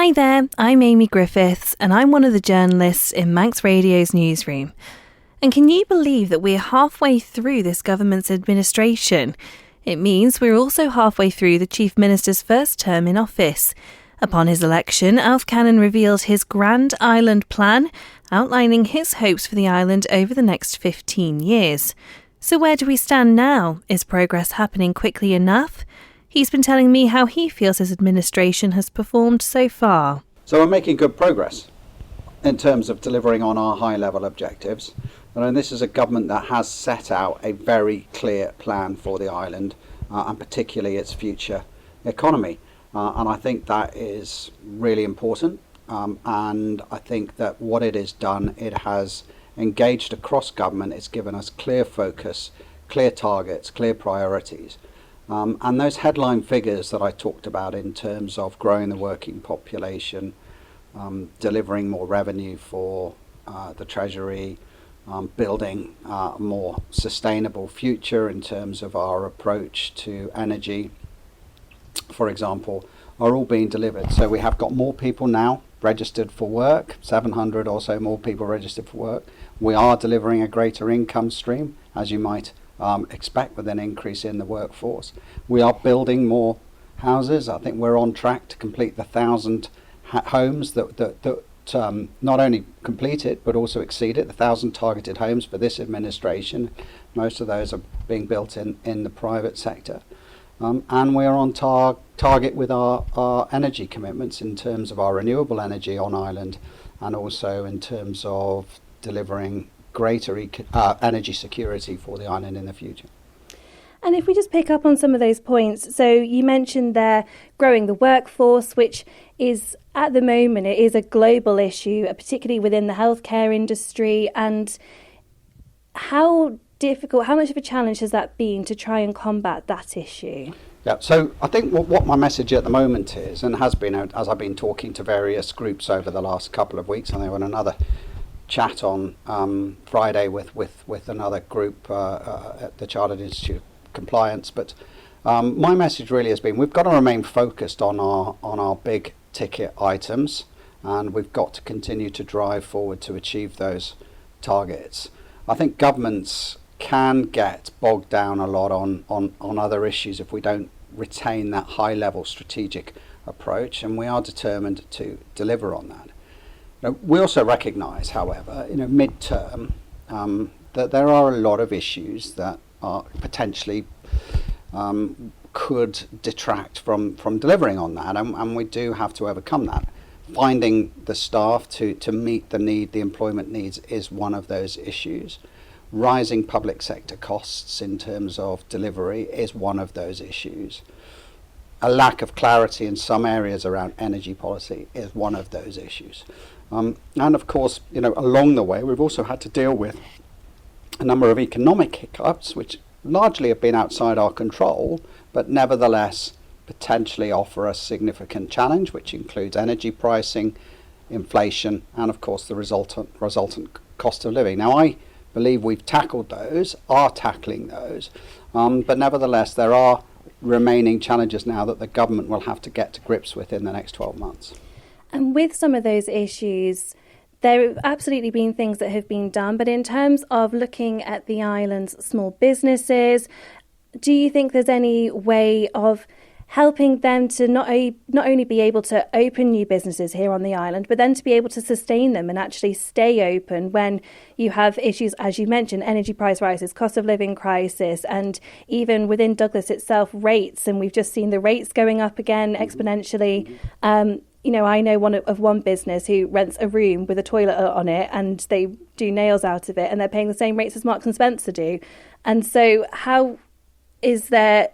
Hi there, I'm Amy Griffiths and I'm one of the journalists in Manx Radio's newsroom. And can you believe that we're halfway through this government's administration? It means we're also halfway through the Chief Minister's first term in office. Upon his election, Alf Cannan revealed his Grand Island plan, outlining his hopes for the island over the next 15 years. So where do we stand now? Is progress happening quickly enough? He's been telling me how he feels his administration has performed so far. So we're making good progress in terms of delivering on our high-level objectives. And this is a government that has set out a very clear plan for the island and particularly its future economy. And I think that is really important. And I think that what it has done, it has engaged across government. It's given us clear focus, clear targets, clear priorities. And those headline figures that I talked about in terms of growing the working population, delivering more revenue for the Treasury, building a more sustainable future in terms of our approach to energy, for example, are all being delivered. So we have got more people now registered for work, 700 or so more people registered for work. We are delivering a greater income stream, as you might expect, with an increase in the workforce. We are building more houses. I think we're on track to complete the 1,000 homes that not only completed but also exceeded the 1,000 targeted homes for this administration. Most of those are being built in the private sector. And we are on target with our energy commitments in terms of our renewable energy on island and also in terms of delivering greater energy security for the island in the future. And if we just pick up on some of those points, so you mentioned there growing the workforce, which is at the moment, it is a global issue, particularly within the healthcare industry. And how much of a challenge has that been to try and combat that issue? Yeah, so I think what my message at the moment is, and has been, as I've been talking to various groups over the last couple of weeks, and there was another chat on Friday with another group at the Chartered Institute of Compliance. But my message really has been we've got to remain focused on our big ticket items, and we've got to continue to drive forward to achieve those targets. I think governments can get bogged down a lot on other issues if we don't retain that high level strategic approach, and we are determined to deliver on that. We also recognise, however, mid-term, that there are a lot of issues that are potentially could detract from delivering on that, and we do have to overcome that. Finding the staff to meet the employment needs is one of those issues. Rising public sector costs in terms of delivery is one of those issues. A lack of clarity in some areas around energy policy is one of those issues. And of course, along the way, we've also had to deal with a number of economic hiccups, which largely have been outside our control, but nevertheless potentially offer a significant challenge, which includes energy pricing, inflation, and of course the resultant cost of living. Now, I believe we've tackled those, are tackling those, but nevertheless there are remaining challenges now that the government will have to get to grips with in the next 12 months. And with some of those issues, there have absolutely been things that have been done, but in terms of looking at the island's small businesses, do you think there's any way of helping them to not only be able to open new businesses here on the island, but then to be able to sustain them and actually stay open when you have issues, as you mentioned, energy price rises, cost of living crisis, and even within Douglas itself, rates, and we've just seen the rates going up again exponentially. I know one business who rents a room with a toilet on it and they do nails out of it and they're paying the same rates as Marks and Spencer do. And so is there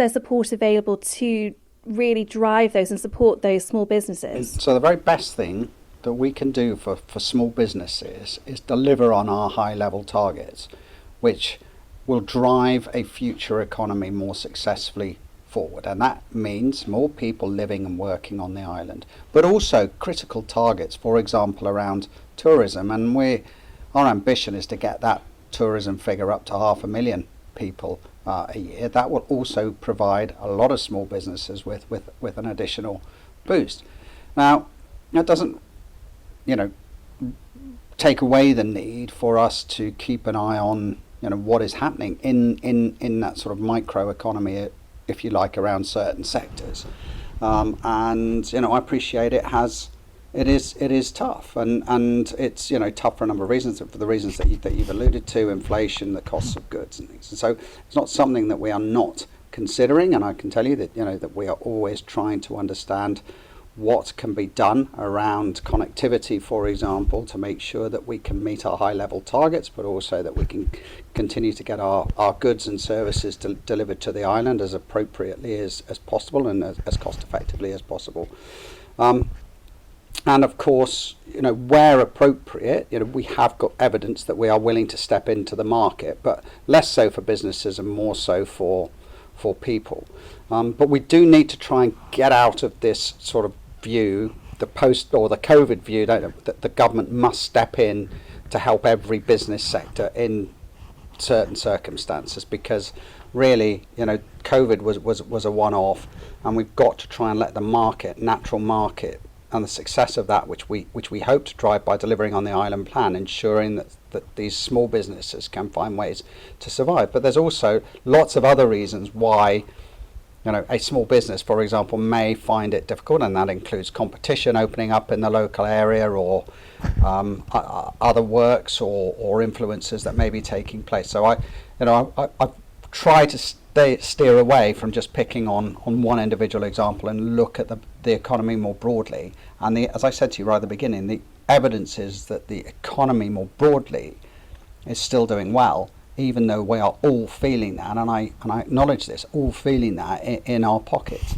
support available to really drive those and support those small businesses? So the very best thing that we can do for small businesses is deliver on our high level targets, which will drive a future economy more successfully forward, and that means more people living and working on the island, but also critical targets, for example around tourism, and our ambition is to get that tourism figure up to 500,000 people a year. That will also provide a lot of small businesses with an additional boost. Now, that doesn't, you know, take away the need for us to keep an eye on, you know, what is happening in that sort of micro economy, if you like, around certain sectors. And you know, I appreciate it is tough, and it's, you know, tough for a number of reasons, for the reasons that you've alluded to: inflation, the costs of goods, and things. And so it's not something that we are not considering. And I can tell you that, you know, that we are always trying to understand what can be done around connectivity, for example, to make sure that we can meet our high level targets, but also that we can continue to get our goods and services delivered to the island as appropriately as possible, and as cost effectively as possible. And of course, you know, where appropriate, you know, we have got evidence that we are willing to step into the market, but less so for businesses and more so for people. But we do need to try and get out of this sort of view, the post or the COVID view, that the government must step in to help every business sector in certain circumstances, because really, you know, COVID was a one-off, and we've got to try and let the market, natural market, and the success of that, which we hope to drive by delivering on the island plan, ensuring that these small businesses can find ways to survive. But there's also lots of other reasons why, you know, a small business, for example, may find it difficult, and that includes competition opening up in the local area, or other works or influences that may be taking place. So I try to steer away from just picking on one individual example and look at the economy more broadly. And as I said to you right at the beginning, the evidence is that the economy more broadly is still doing well, even though we are all feeling that, and I acknowledge this, all feeling that in our pockets.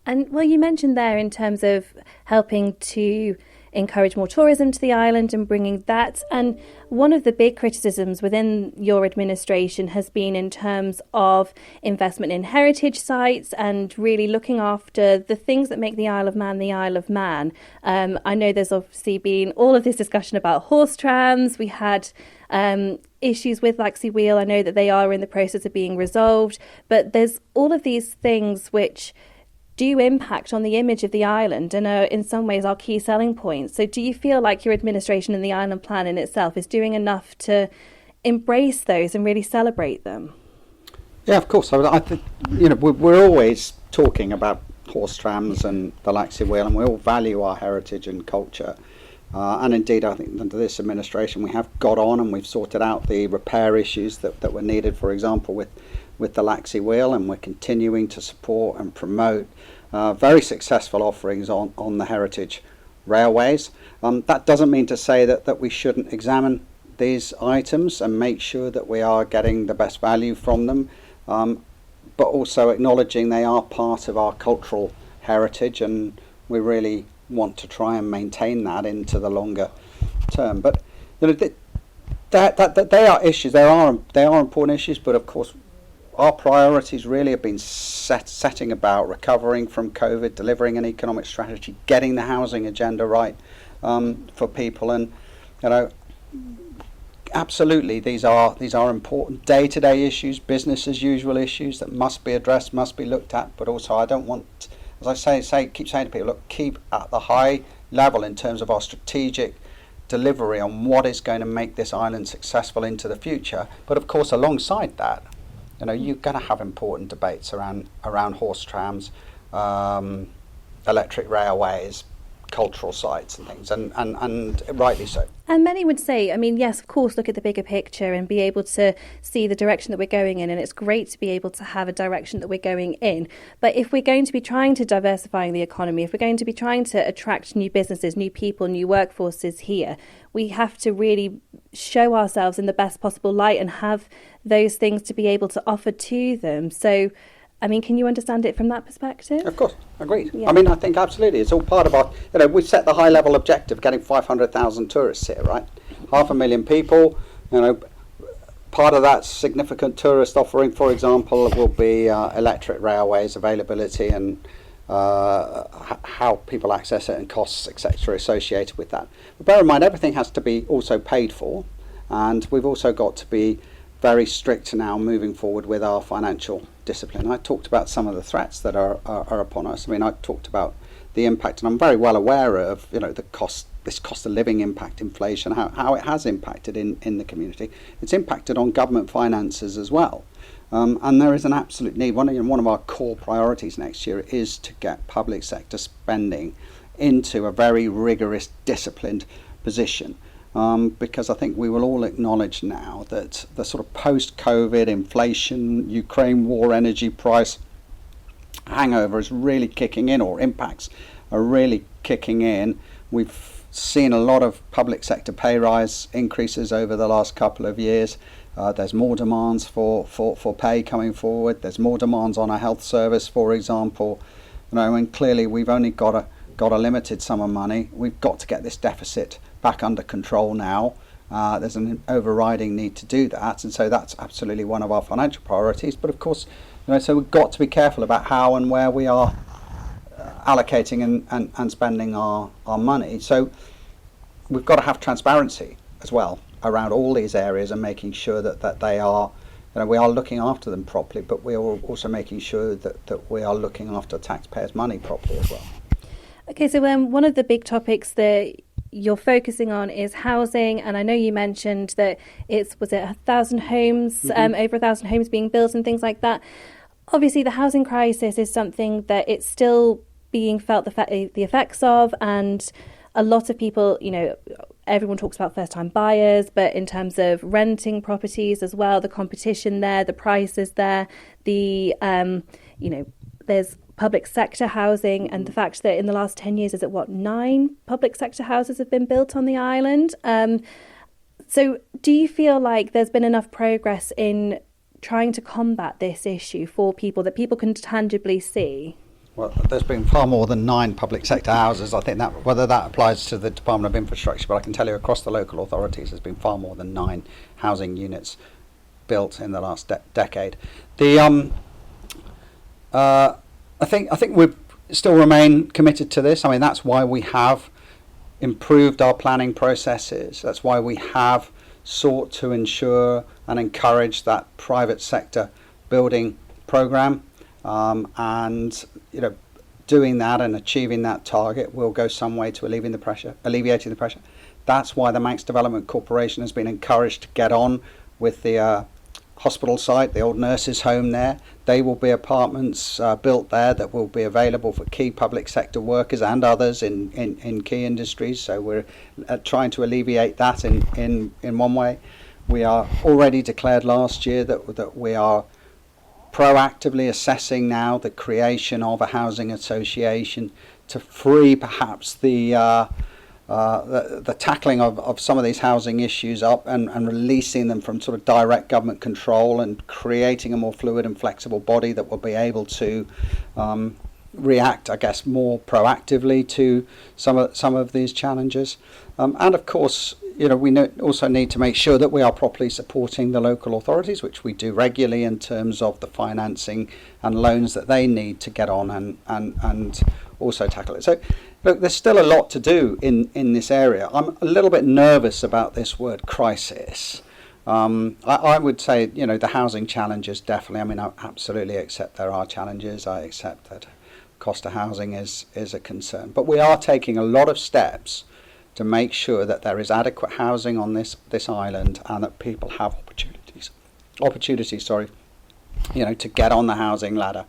And well, you mentioned there in terms of helping to encourage more tourism to the island and bringing that. And one of the big criticisms within your administration has been in terms of investment in heritage sites and really looking after the things that make the Isle of Man the Isle of Man. I know there's obviously been all of this discussion about horse trams. We had issues with Laxey Wheel. I know that they are in the process of being resolved, but there's all of these things which do impact on the image of the island and are in some ways our key selling points. So do you feel like your administration and the island plan in itself is doing enough to embrace those and really celebrate them? Yeah, of course. I think, you know, we're always talking about horse trams and the Laxey Wheel, and we all value our heritage and culture. And indeed, I think under this administration we have got on and we've sorted out the repair issues that were needed, for example, with the Laxey Wheel, and we're continuing to support and promote very successful offerings on the heritage railways. That doesn't mean to say that we shouldn't examine these items and make sure that we are getting the best value from them, but also acknowledging they are part of our cultural heritage, and we really want to try and maintain that into the longer term. But you know, they are issues. They are important issues. But of course, our priorities really have been setting about recovering from COVID, delivering an economic strategy, getting the housing agenda right for people, and you know, absolutely these are important day-to-day issues, business as usual issues that must be addressed, must be looked at. But also, I don't want, as I keep saying to people, look, keep at the high level in terms of our strategic delivery on what is going to make this island successful into the future. But of course, alongside that, you know, you're going to have important debates around horse trams, electric railways, cultural sites and things, and rightly so. And many would say, I mean, yes, of course, look at the bigger picture and be able to see the direction that we're going in, and it's great to be able to have a direction that we're going in. But if we're going to be trying to diversify the economy, if we're going to be trying to attract new businesses, new people, new workforces here, we have to really show ourselves in the best possible light and have those things to be able to offer to them. So, I mean, can you understand it from that perspective? Of course, agreed. Yeah. I mean, I think absolutely. It's all part of our, you know, we set the high level objective of getting 500,000 tourists here, right? 500,000 people, you know, part of that significant tourist offering, for example, will be electric railways availability and how people access it and costs, etc., associated with that. But bear in mind, everything has to be also paid for, and we've also got to be very strict now moving forward with our financial discipline. I talked about some of the threats that are upon us. I mean, I talked about the impact, and I'm very well aware of the this cost of living impact, inflation, how it has impacted in the community. It's impacted on government finances as well. And there is an absolute need. One of our core priorities next year is to get public sector spending into a very rigorous, disciplined position. Because I think we will all acknowledge now that the sort of post-COVID inflation, Ukraine war, energy price hangover is really kicking in, or impacts are really kicking in. We've seen a lot of public sector pay rise increases over the last couple of years. There's more demands for pay coming forward. There's more demands on a health service, for example. And clearly we've only got a limited sum of money. We've got to get this deficit back under control now. There's an overriding need to do that, and so that's absolutely one of our financial priorities. But of course, so we've got to be careful about how and where we are allocating and spending our money. So we've got to have transparency as well around all these areas, and making sure that they are, we are looking after them properly, but we are also making sure that we are looking after taxpayers' money properly as well. Okay, so one of the big topics that you're focusing on is housing, and I know you mentioned that was it 1,000 homes, over 1,000 homes being built and things like that. Obviously, the housing crisis is something that it's still being felt the effects of, and a lot of people, everyone talks about first-time buyers, but in terms of renting properties as well, the competition there, the prices there, there's public sector housing, and the fact that in the last 10 years, 9 public sector houses have been built on the island. So do you feel like there's been enough progress in trying to combat this issue for people, that people can tangibly see? Well, there's been far more than 9 public sector houses. I think that whether that applies to the Department of Infrastructure, but I can tell you across the local authorities, there's been far more than 9 housing units built in the last decade. I think we still remain committed to this. I mean, that's why we have improved our planning processes. That's why we have sought to ensure and encourage that private sector building programme. And doing that and achieving that target will go some way to alleviating the pressure. That's why the Manx Development Corporation has been encouraged to get on with the hospital site, the old nurses' home there. They will be apartments built there that will be available for key public sector workers and others in key industries. So we're trying to alleviate that in one way. We are already declared last year that we are proactively assessing now the creation of a housing association to free perhaps the tackling of some of these housing issues up and releasing them from sort of direct government control, and creating a more fluid and flexible body that will be able to react, I guess, more proactively to some of these challenges. And of course, we also need to make sure that we are properly supporting the local authorities, which we do regularly in terms of the financing and loans that they need to get on and also tackle it. So, look, there's still a lot to do in this area. I'm a little bit nervous about this word crisis. I would say, the housing challenges, definitely. I mean, I absolutely accept there are challenges. I accept that cost of housing is a concern. But we are taking a lot of steps to make sure that there is adequate housing on this island, and that people have opportunities, to get on the housing ladder.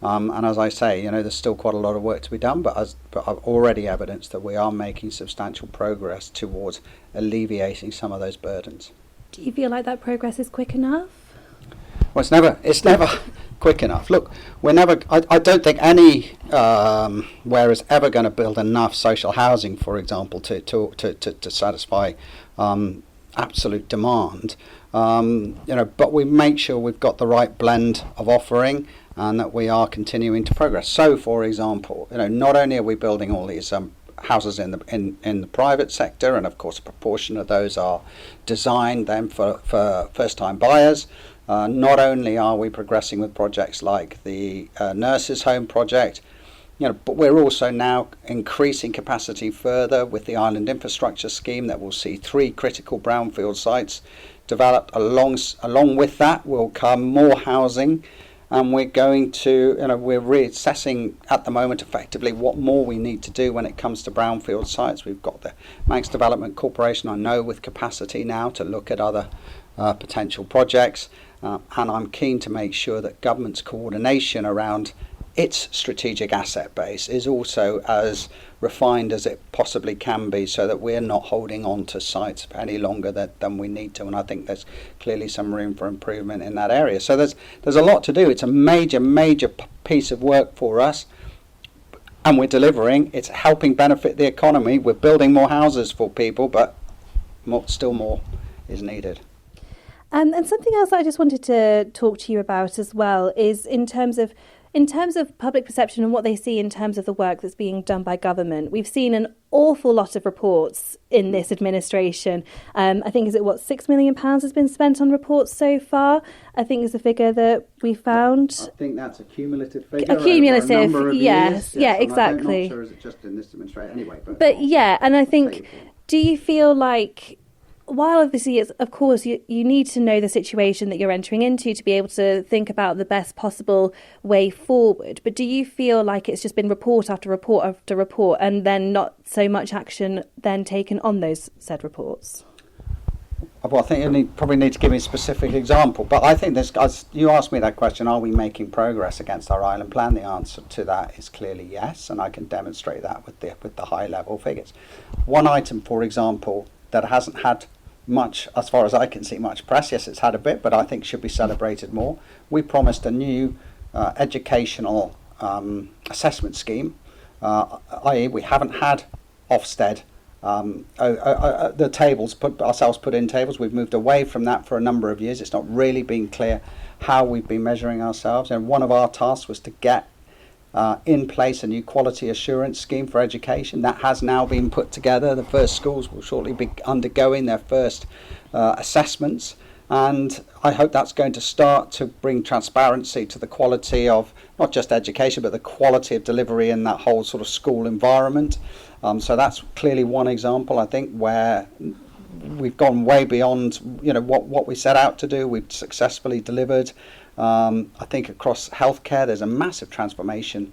And as I say, there's still quite a lot of work to be done, but I've already evidenced that we are making substantial progress towards alleviating some of those burdens. Do you feel like that progress is quick enough? Well, it's never quick enough. Look, I don't think anywhere is ever going to build enough social housing, for example, to satisfy absolute demand. But we make sure we've got the right blend of offering, and that we are continuing to progress. So, for example, not only are we building all these houses in the private sector, and of course a proportion of those are designed then for first-time buyers. Not only are we progressing with projects like the nurses' home project, but we're also now increasing capacity further with the Island Infrastructure Scheme that will see 3 critical brownfield sites developed. Along with that will come more housing and we're going to, we're reassessing at the moment effectively what more we need to do when it comes to brownfield sites. We've got the Manx Development Corporation, I know, with capacity now to look at other potential projects, and I'm keen to make sure that government's coordination around its strategic asset base is also as refined as it possibly can be, so that we're not holding on to sites any longer than we need to. And I think there's clearly some room for improvement in that area. So there's a lot to do. It's a major piece of work for us, and we're delivering. It's helping benefit the economy. We're building more houses for people, but still more is needed. And something else I just wanted to talk to you about as well is in terms of public perception and what they see in terms of the work that's being done by government. We've seen an awful lot of reports in this administration. I think, £6 million has been spent on reports so far, I think is the figure that we found. I think that's a cumulative figure. Yes, yeah, exactly. I'm not sure is it just in this administration anyway. But yeah, and I think, do you feel like, while obviously it's, of course, you need to know the situation that you're entering into to be able to think about the best possible way forward, but do you feel like it's just been report after report after report and then not so much action then taken on those said reports? Well, I think you probably need to give me a specific example, but I think as you asked me that question, are we making progress against our island plan? The answer to that is clearly yes, and I can demonstrate that with the high level figures. One item, for example, that hasn't had much, as far as I can see, much press. Yes, it's had a bit, but I think should be celebrated more. We promised a new educational assessment scheme, i.e. we haven't had Ofsted the tables, put in tables. We've moved away from that for a number of years. It's not really been clear how we've been measuring ourselves, and one of our tasks was to get in place a new quality assurance scheme for education. That has now been put together. The first schools will shortly be undergoing their first assessments, and I hope that's going to start to bring transparency to the quality of not just education but the quality of delivery in that whole sort of school environment. So that's clearly one example, I think, where we've gone way beyond what we set out to do. We've successfully delivered. I think across healthcare there's a massive transformation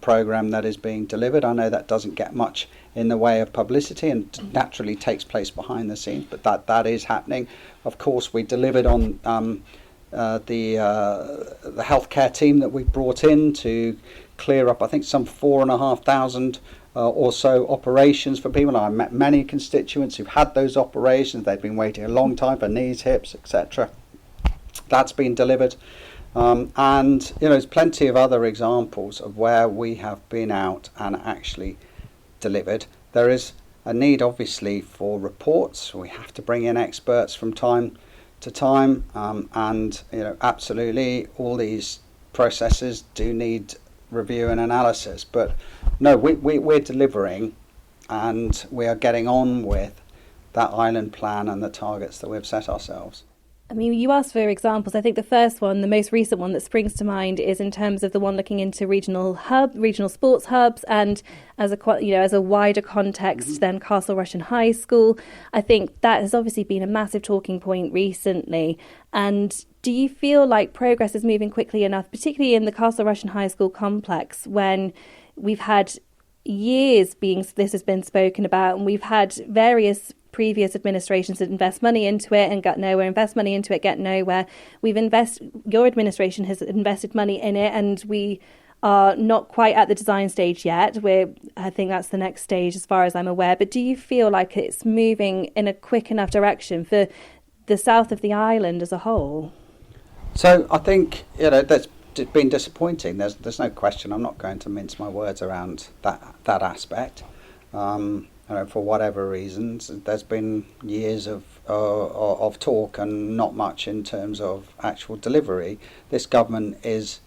program that is being delivered. I know that doesn't get much in the way of publicity and naturally takes place behind the scenes, but that is happening. Of course, we delivered on the healthcare team that we brought in to clear up, I think, some 4,500 or so operations for people. I met many constituents who've had those operations. They've been waiting a long time for knees, hips, etc. That's been delivered, and there's plenty of other examples of where we have been out and actually delivered. There is a need, obviously, for reports. We have to bring in experts from time to time, and absolutely all these processes do need review and analysis. But no, we're delivering, and we are getting on with that island plan and the targets that we've set ourselves. I mean, you asked for examples. I think the first one, the most recent one that springs to mind, is in terms of the one looking into regional sports hubs, and as a wider context than Castle Rushen High School. I think that has obviously been a massive talking point recently. And do you feel like progress is moving quickly enough, particularly in the Castle Rushen High School complex, when we've had years this has been spoken about, and we've had various previous administrations that invest money into it and get nowhere, invest money into it, get nowhere. Your administration has invested money in it, and we are not quite at the design stage yet. I think that's the next stage as far as I'm aware. But do you feel like it's moving in a quick enough direction for the south of the island as a whole? So I think that's been disappointing. There's no question. I'm not going to mince my words around that aspect. For whatever reasons, there's been years of talk and not much in terms of actual delivery. This government is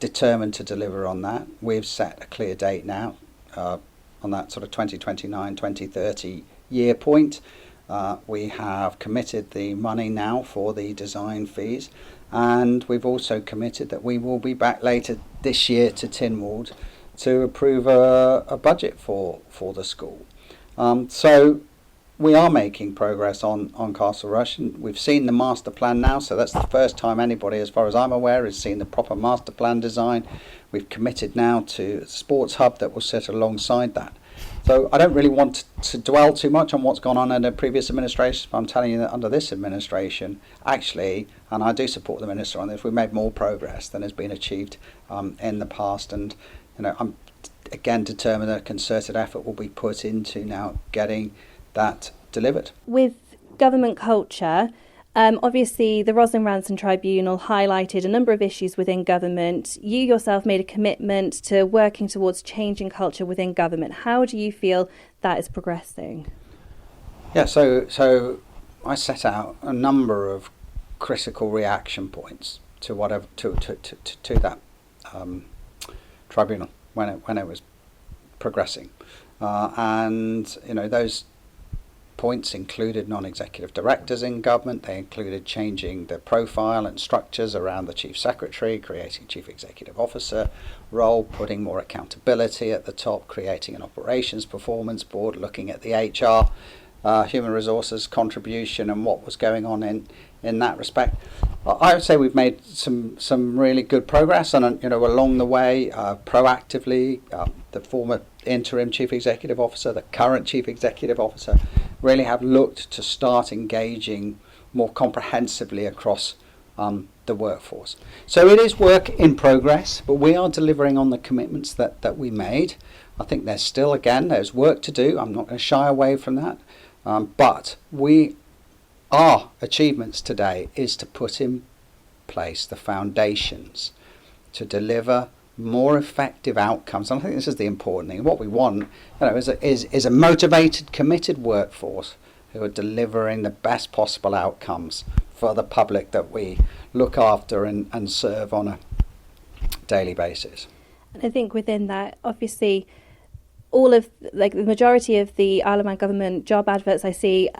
determined to deliver on that. We've set a clear date now on that sort of 2029, 2030 year point. We have committed the money now for the design fees, and we've also committed that we will be back later this year to Tynwald to approve a budget for the school. So we are making progress on Castle Rush, and we've seen the master plan now, so that's the first time anybody, as far as I'm aware, has seen the proper master plan design. We've committed now to a sports hub that will sit alongside that. So I don't really want to dwell too much on what's gone on in the previous administration, but I'm telling you that under this administration, actually, and I do support the Minister on this, we've made more progress than has been achieved in the past. And I'm again determined that a concerted effort will be put into now getting that delivered. With government culture, obviously the Roslyn Ranson Tribunal highlighted a number of issues within government. You yourself made a commitment to working towards changing culture within government. How do you feel that is progressing? Yeah, so I set out a number of critical reaction points to whatever to that tribunal when it was progressing, and those points included non-executive directors in government. They included changing the profile and structures around the chief secretary, creating chief executive officer role, putting more accountability at the top, creating an operations performance board, looking at the HR, human resources contribution and what was going on in that respect. I would say we've made some really good progress, and along the way, proactively, the former interim chief executive officer, the current chief executive officer, really have looked to start engaging more comprehensively across the workforce. So it is work in progress, but we are delivering on the commitments that we made. I think there's work to do. I'm not going to shy away from that, but our achievements today is to put in place the foundations to deliver more effective outcomes. And I think this is the important thing. What we want, is a motivated, committed workforce who are delivering the best possible outcomes for the public that we look after and serve on a daily basis. And I think within that, obviously, all of the majority of the Isle of Man government job adverts I see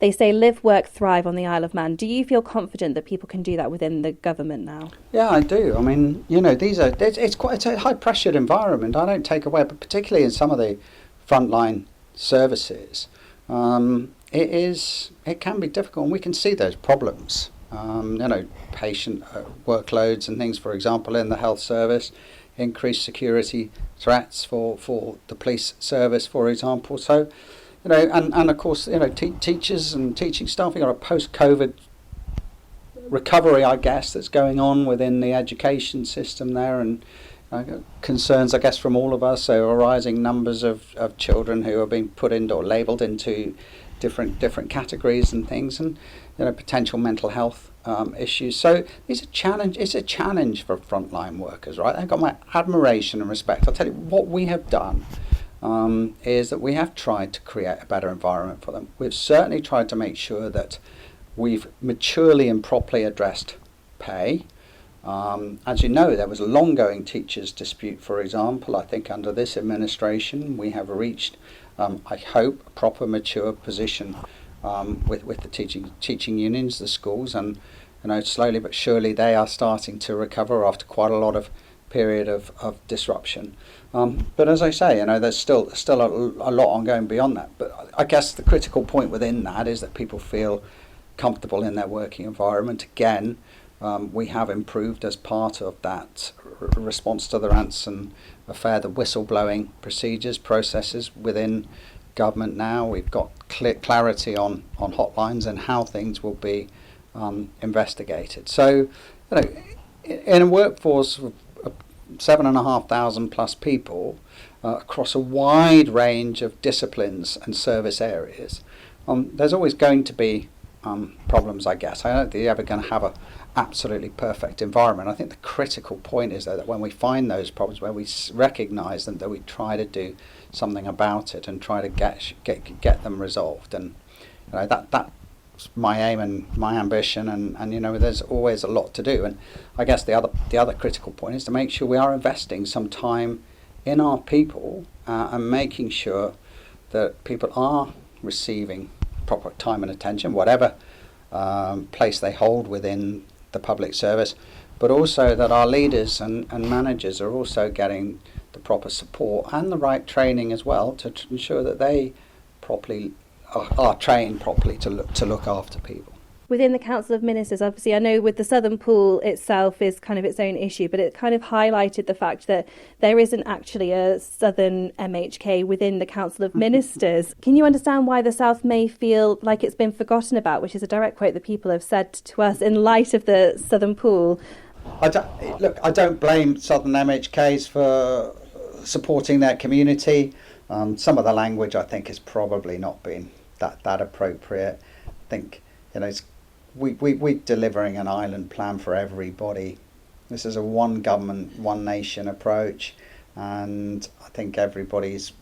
they say live, work, thrive on the Isle of Man. Do you feel confident that people can do that within the government now? Yeah, I do. I mean, it's a high pressured environment. I don't take away, but particularly in some of the frontline services, it can be difficult, and we can see those problems. Patient workloads and things, for example, in the health service, increased security threats for the police service, for example. So, and of course, teachers and teaching staff, you've got a post-COVID recovery, I guess, that's going on within the education system there, and concerns, I guess, from all of us. So, arising numbers of children who are being put into or labelled into different categories and things, and potential mental health issues. So it's a challenge for frontline workers, right? They've got my admiration and respect. I'll tell you what we have done is that we have tried to create a better environment for them. We've certainly tried to make sure that we've maturely and properly addressed pay. As you know, there was a long-going teachers' dispute, for example. I think under this administration we have reached, I hope, a proper mature position with the teaching unions, the schools, and slowly but surely they are starting to recover after quite a lot of period of disruption. But as I say, there's still a lot ongoing beyond that. But I guess the critical point within that is that people feel comfortable in their working environment. Again, we have improved as part of that response to the Ranson affair, the whistleblowing procedures, processes within government now. We've got clarity on hotlines and how things will be investigated. So, in a workforce of 7,500 plus people across a wide range of disciplines and service areas, there's always going to be problems, I guess. I don't think you're ever going to have a absolutely perfect environment. I think the critical point is, though, that when we find those problems, where we recognise them, that we try to do something about it and try to get them resolved. And that's my aim and my ambition. And there's always a lot to do. And I guess the other critical point is to make sure we are investing some time in our people and making sure that people are receiving proper time and attention, whatever place they hold within the public service, but also that our leaders and managers are also getting the proper support and the right training as well to ensure that they properly are trained properly to look after people. Within the Council of Ministers, obviously, I know with the Southern Pool itself is kind of its own issue, but it kind of highlighted the fact that there isn't actually a Southern MHK within the Council of Ministers. Can you understand why the South may feel like it's been forgotten about, which is a direct quote that people have said to us in light of the Southern Pool? I don't blame Southern MHKs for supporting their community. Some of the language, I think, has probably not been that appropriate. I think, we're delivering an island plan for everybody. This is a one government, one nation approach, and I think everybody's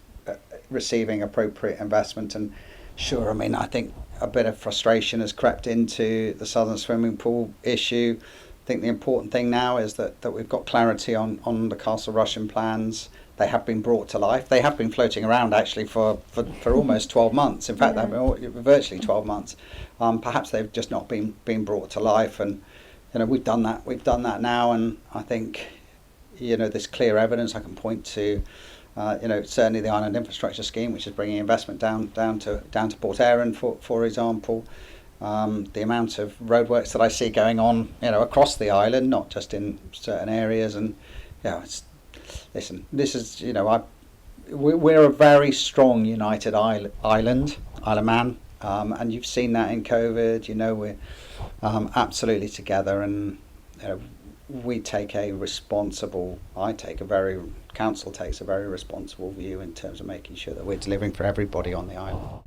receiving appropriate investment. And sure, I think a bit of frustration has crept into the Southern Swimming Pool issue. I think the important thing now is that we've got clarity on the Castle Rushen plans. They have been brought to life. They have been floating around actually for almost 12 months. In fact, they've been virtually 12 months. Perhaps they've just not been brought to life, and we've done that. We've done that now, and I think there's clear evidence I can point to. Certainly the Island Infrastructure Scheme, which is bringing investment down to Port Erin, for example. The amount of roadworks that I see going on, across the island, not just in certain areas, and listen, this is, we're a very strong united island, Isle of Man, and you've seen that in COVID. We're absolutely together, and council takes a very responsible view in terms of making sure that we're delivering for everybody on the island.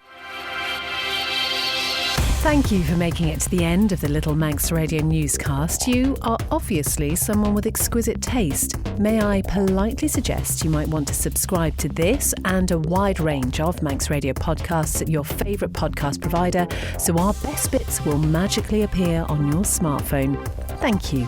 Thank you for making it to the end of the Little Manx Radio newscast. You are obviously someone with exquisite taste. May I politely suggest you might want to subscribe to this and a wide range of Manx Radio podcasts at your favourite podcast provider, so our best bits will magically appear on your smartphone. Thank you.